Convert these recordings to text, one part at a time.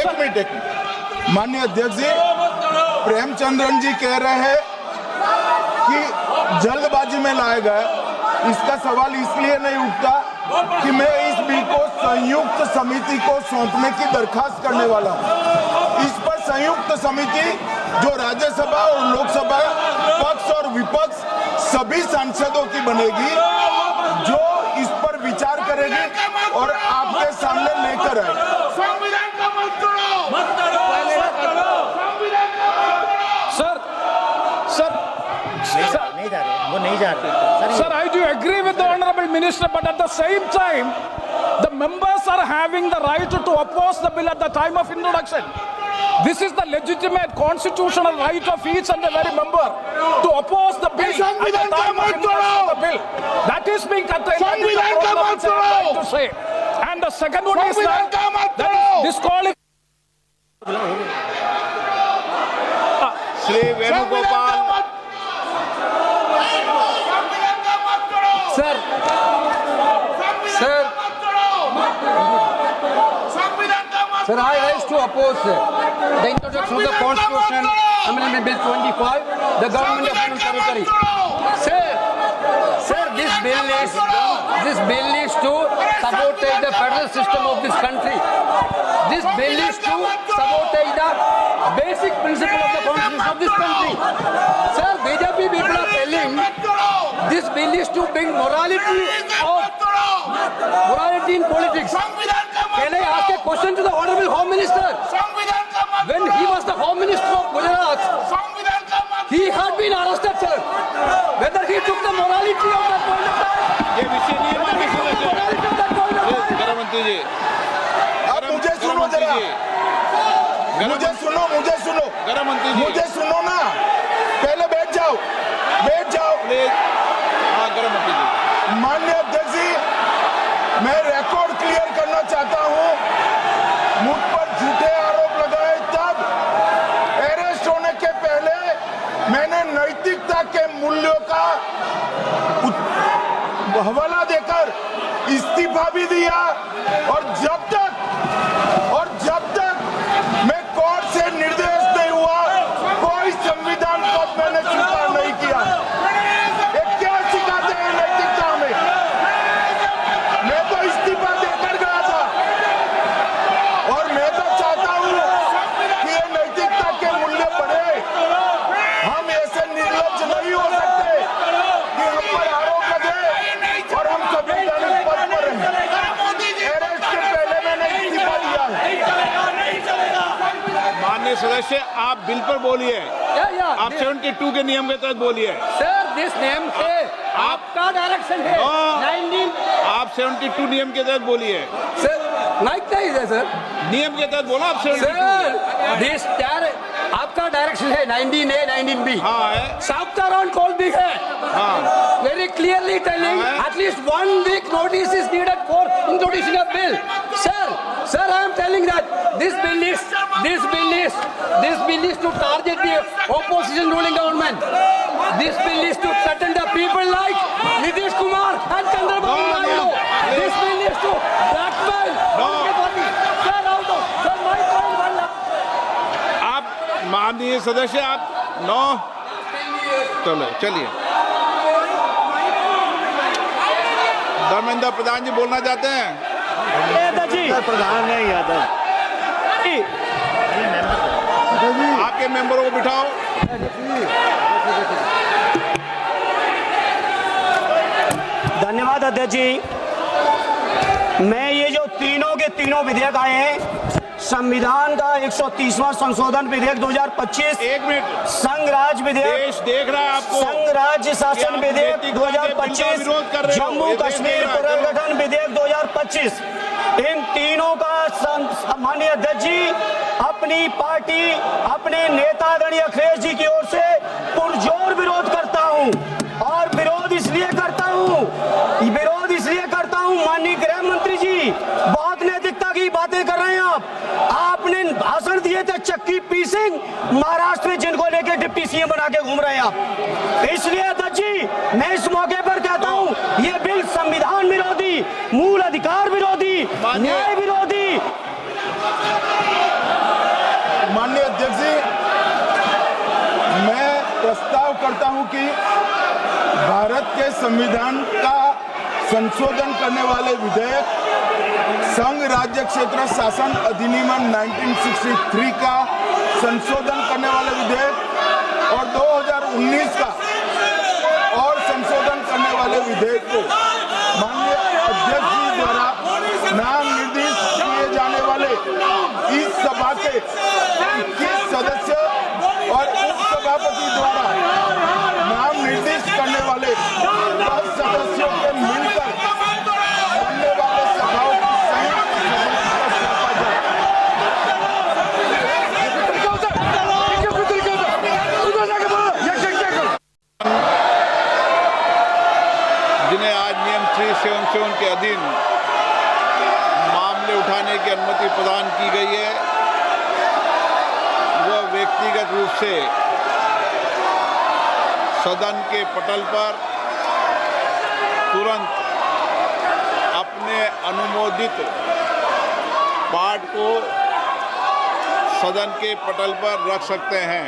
एक मिनट माननीय अध्यक्ष जी, प्रेमचंद्रन जी कह रहे हैं कि जल्दबाजी में लाया गया। इसका सवाल इसलिए नहीं उठता कि मैं इस बिल को संयुक्त समिति को सौंपने की दरखास्त करने वाला हूं। इस पर संयुक्त समिति जो राज्यसभा और लोकसभा पक्ष और विपक्ष सभी सांसदों की बनेगी, जो इस पर विचार करेगी और आपके सामने लेकर आएगी। Sir, I do agree with the Honorable Minister, but at the same time, the members are having the right to oppose the bill at the time of introduction. This is the legitimate constitutional right of each and every member to oppose the bill at the time of introduction of the bill. That is being contained in the program, which I am trying to say. And the second one is that disqualification. Shri Venugopal Sir, I rise to oppose the introduction of the Constitution Amendment Bill 25, the Government of Union Territory. Sir, this bill is to sabotage the federal system of this country. This bill is to sabotage the basic principle of the Constitution of this country. Sir, BJP people are telling this bill is to bring morality in politics. Can I ask a question to the Honorable Home Minister? When he was the Home Minister of Gujarat, he had been arrested, sir. Whether he took the morality of that point of time, ये विषय नहीं है, गृह मंत्री जी, आप मुझे सुनो जरा, मुझे सुनो गृह मंत्री जी, मुझे सुनो ना, पहले बैठ जाओ। हाँ, गृह मंत्री जी। माननीय अध्यक्ष जी, मैं रिकॉर्ड क्लियर करना चाहता हूं। मुझ पर झूठे आरोप लगाए तब अरेस्ट होने के पहले मैंने नैतिकता के मूल्यों का हवाला देकर इस्तीफा भी दिया, और जब तक मैं कोर्ट से निर्देश नहीं हुआ, कोई संविधान पद मैंने स्वीकार नहीं किया। ये क्या सिखाते हैं नैतिकता में? मैं तो इस्तीफा देकर गया था, और मैं तो चाहता हूं कि ये नैतिकता के मूल्य बढ़े। हम ऐसे निर्लज्ज नहीं हो सकते कि हम पर आरोप लगे और हम संवैधानिक पद पर रहें। अरेस्ट के पहले मैंने इस्तीफा दिया है। माननीय सदस्य, आप बिल पर बोलिए। आप 72 के नियम के तहत बोलिए। sir, this name है, आपका डायरेक्शन है। 19 आप 72 नियम के तहत बोलिए। सर, लाइक नहीं है सर, नियम के तहत बोला आप 72। सर, दिस आपका डायरेक्शन है 19A 19B। हाँ है। Chapter on call भी है। हाँ। Very clearly telling at least 1 week notice is needed for introduction of bill. Sir, I am telling that this bill is to target the opposition ruling government. This bill is to threaten the people like Nitish Kumar and Chandrababu Naidu. This bill is to blackmail the party. Sir, my point one last. आप माननीय सदस्य, आप 9 चलिए। धर्मेंद्र प्रधान जी बोलना चाहते हैं। प्रधान नहीं यादव, आपके मेंबरों को बिठाओ। धन्यवाद अध्यक्ष जी। मैं ये जो तीनों के तीनों विधेयक आए हैं, संविधान का 130वां संशोधन विधेयक 2025, 1 मिनट, संघ राज्य विधेयक, देश देख रहा है आपको, संघ राज्य शासन विधेयक 2025, जम्मू कश्मीर पुनर्गठन विधेयक 2025, इन तीनों का माननीय अध्यक्ष जी अपनी पार्टी, अपने नेता गणीय अखिलेश जी की ओर से पुरजोर विरोध करता हूं। और विरोध इसलिए करता हूं माननीय गृह मंत्री जी, बहुत नैतिकता की बातें कर रहे हैं आपने भाषण दिए थे चक्की पी सिंह महाराष्ट्र में, जिनको लेके डिप्टी सीएम बना के घूम रहे हैं आप। इसलिए अध्यक्ष जी, मैं इस मौके पर कहता हूं, ये बिल संविधान विरोधी, मूल अधिकार विरोधी, न्याय विरोधी करता हूं कि भारत के संविधान का संशोधन करने वाले विधेयक, संघ राज्य क्षेत्र शासन अधिनियम 1963 का संशोधन करने वाले विधेयक और 2019 का और संशोधन करने वाले विधेयक को माननीय अध्यक्ष जी द्वारा नाम निर्दिष्ट किए जाने वाले इस सभा के 21 सदस्य और उपसभापति द्वारा नाम निर्दिष्ट करने वाले 10 सदस्यों के मिलकर बनने वाले सभाओं की संयुक्त सभा का सौंपा जिन्हें आज नियम 377 के अधीन मामले उठाने की अनुमति प्रदान की गई है, वह व्यक्तिगत रूप से सदन के पटल पर तुरंत अपने अनुमोदित पाठ को सदन के पटल पर रख सकते हैं।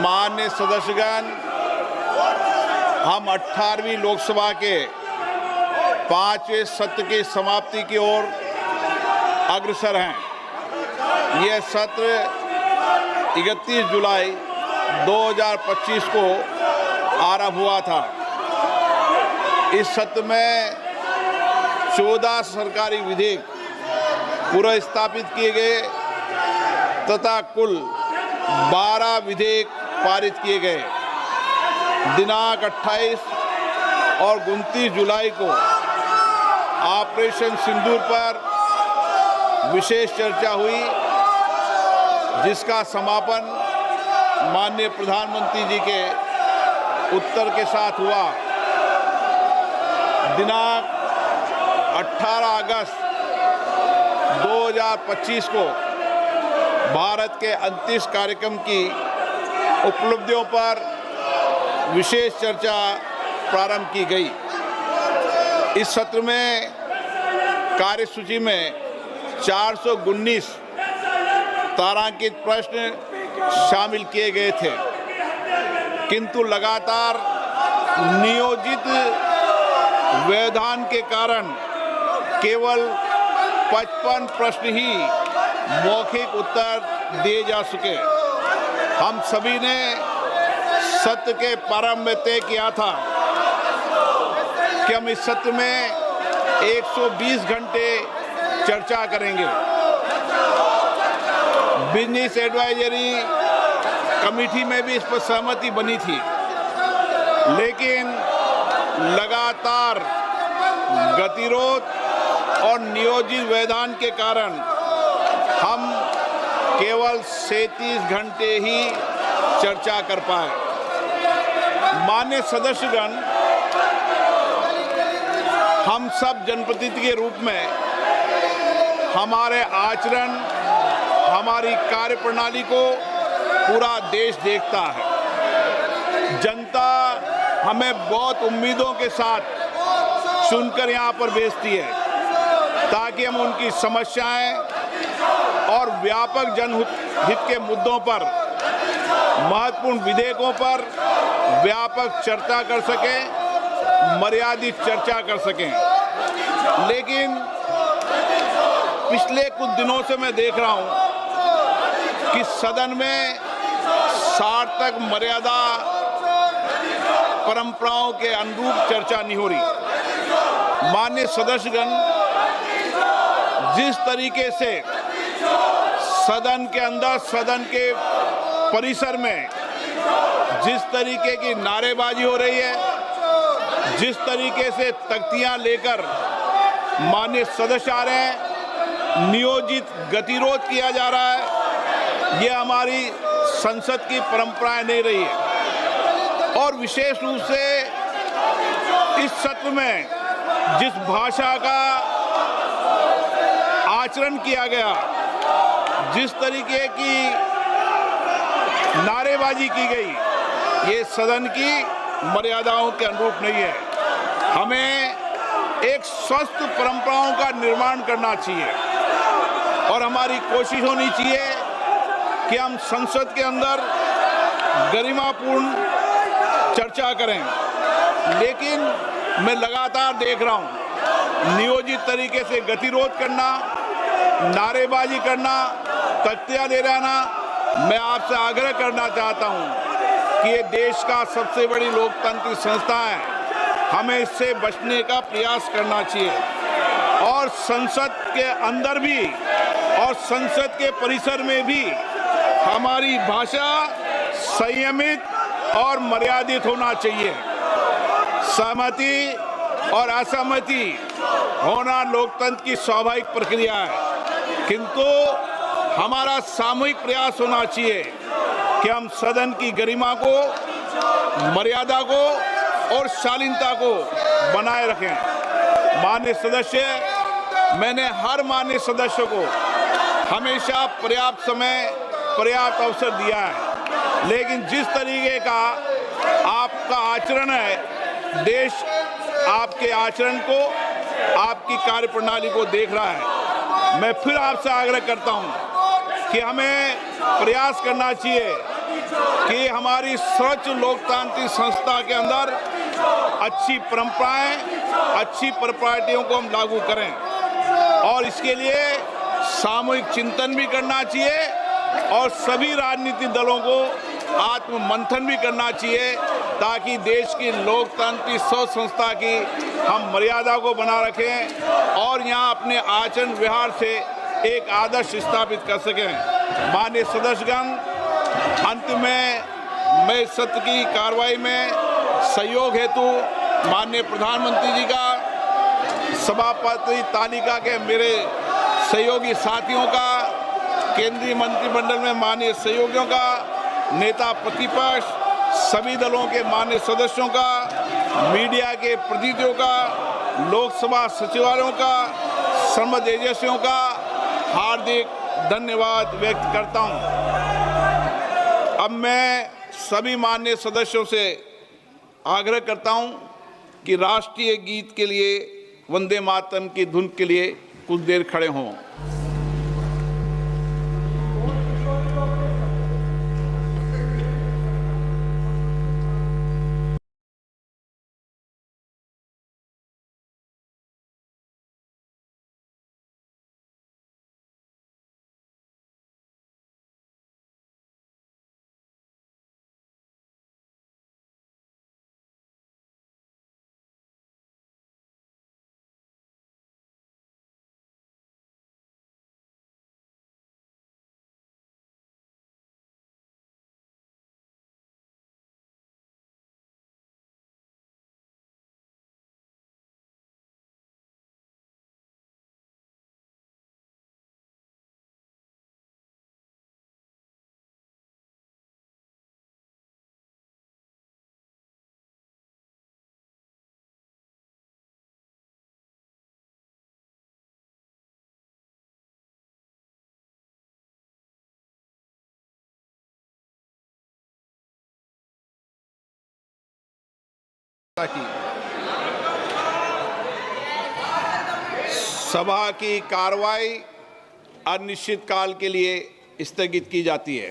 माननीय सदस्यगण, हम 18वीं लोकसभा के 5वें सत्र की समाप्ति की ओर अग्रसर हैं। यह सत्र 31 जुलाई 2025 को आरंभ हुआ था। इस सत्र में 14 सरकारी विधेयक पुनर्स्थापित किए गए तथा कुल 12 विधेयक पारित किए गए। दिनांक 28 और 29 जुलाई को ऑपरेशन सिंदूर पर विशेष चर्चा हुई, जिसका समापन माननीय प्रधानमंत्री जी के उत्तर के साथ हुआ। दिनांक 18 अगस्त 2025 को भारत के अंतरिक्ष कार्यक्रम की उपलब्धियों पर विशेष चर्चा प्रारंभ की गई। इस सत्र में कार्यसूची में 419 तारांकित प्रश्न शामिल किए गए थे, किंतु लगातार नियोजित व्यवधान के कारण केवल 55 प्रश्न ही मौखिक उत्तर दिए जा सके। हम सभी ने सत्र के प्रारंभ में तय किया था कि हम इस सत्र में 120 घंटे चर्चा करेंगे। बिजनेस एडवाइजरी कमेटी में भी इस पर सहमति बनी थी, लेकिन लगातार गतिरोध और नियोजित व्यवधान के कारण हम केवल 37 घंटे ही चर्चा कर पाए। माननीय सदस्यगण, हम सब जनप्रतिनिधि के रूप में हमारे आचरण, हमारी कार्यप्रणाली को पूरा देश देखता है। जनता हमें बहुत उम्मीदों के साथ चुनकर यहाँ पर भेजती है ताकि हम उनकी समस्याएं और व्यापक जनहित के मुद्दों पर, महत्वपूर्ण विधेयकों पर व्यापक चर्चा कर सकें, मर्यादित चर्चा कर सकें। लेकिन पिछले कुछ दिनों से मैं देख रहा हूं कि सदन में सार्थक मर्यादा परंपराओं के अनुरूप चर्चा नहीं हो रही। माननीय सदस्यगण, जिस तरीके से सदन के अंदर, सदन के परिसर में जिस तरीके की नारेबाजी हो रही है, जिस तरीके से तख्तियां लेकर माननीय सदस्य आ रहे हैं, नियोजित गतिरोध किया जा रहा है, यह हमारी संसद की परंपराएं नहीं रही है। और विशेष रूप से इस सत्र में जिस भाषा का आचरण किया गया, जिस तरीके की नारेबाजी की गई, ये सदन की मर्यादाओं के अनुरूप नहीं है। हमें एक स्वस्थ परंपराओं का निर्माण करना चाहिए और हमारी कोशिश होनी चाहिए कि हम संसद के अंदर गरिमापूर्ण चर्चा करें, लेकिन मैं लगातार देख रहा हूं नियोजित तरीके से गतिरोध करना, नारेबाजी करना, तख्तियां दे रहना। मैं आपसे आग्रह करना चाहता हूं कि ये देश का सबसे बड़ी लोकतांत्रिक संस्था है, हमें इससे बचने का प्रयास करना चाहिए और संसद के अंदर भी और संसद के परिसर में भी हमारी भाषा संयमित और मर्यादित होना चाहिए। सहमति और असहमति होना लोकतंत्र की स्वाभाविक प्रक्रिया है, किंतु हमारा सामूहिक प्रयास होना चाहिए कि हम सदन की गरिमा को, मर्यादा को और शालीनता को बनाए रखें। माननीय सदस्य, मैंने हर माननीय सदस्य को हमेशा पर्याप्त समय, पर्याप्त अवसर दिया है, लेकिन जिस तरीके का आपका आचरण है, देश आपके आचरण को, आपकी कार्यप्रणाली को देख रहा है। मैं फिर आपसे आग्रह करता हूं कि हमें प्रयास करना चाहिए कि हमारी स्वच्छ लोकतांत्रिक संस्था के अंदर अच्छी परंपराएं, अच्छी प्रॉपर्टियों को हम लागू करें और इसके लिए सामूहिक चिंतन भी करना चाहिए और सभी राजनीतिक दलों को आत्ममंथन भी करना चाहिए, ताकि देश की लोकतांत्रिक स्वच्छ संस्था की हम मर्यादा को बना रखें और यहाँ अपने आचरण व्यवहार से एक आदर्श स्थापित कर सकें। माननीय सदस्यगण, अंत में मैं सत्र की कार्रवाई में सहयोग हेतु माननीय प्रधानमंत्री जी का, सभापति तालिका के मेरे सहयोगी साथियों का, केंद्रीय मंत्रिमंडल में माननीय सहयोगियों का, नेता प्रतिपक्ष, सभी दलों के माननीय सदस्यों का, मीडिया के प्रतिनिधियों का, लोकसभा सचिवालयों का, संबद्ध एजेंसियों का हार्दिक धन्यवाद व्यक्त करता हूं। अब मैं सभी माननीय सदस्यों से आग्रह करता हूं कि राष्ट्रीय गीत के लिए, वंदे मातरम की धुन के लिए कुछ देर खड़े हों। की सभा की कार्रवाई अनिश्चित काल के लिए स्थगित की जाती है।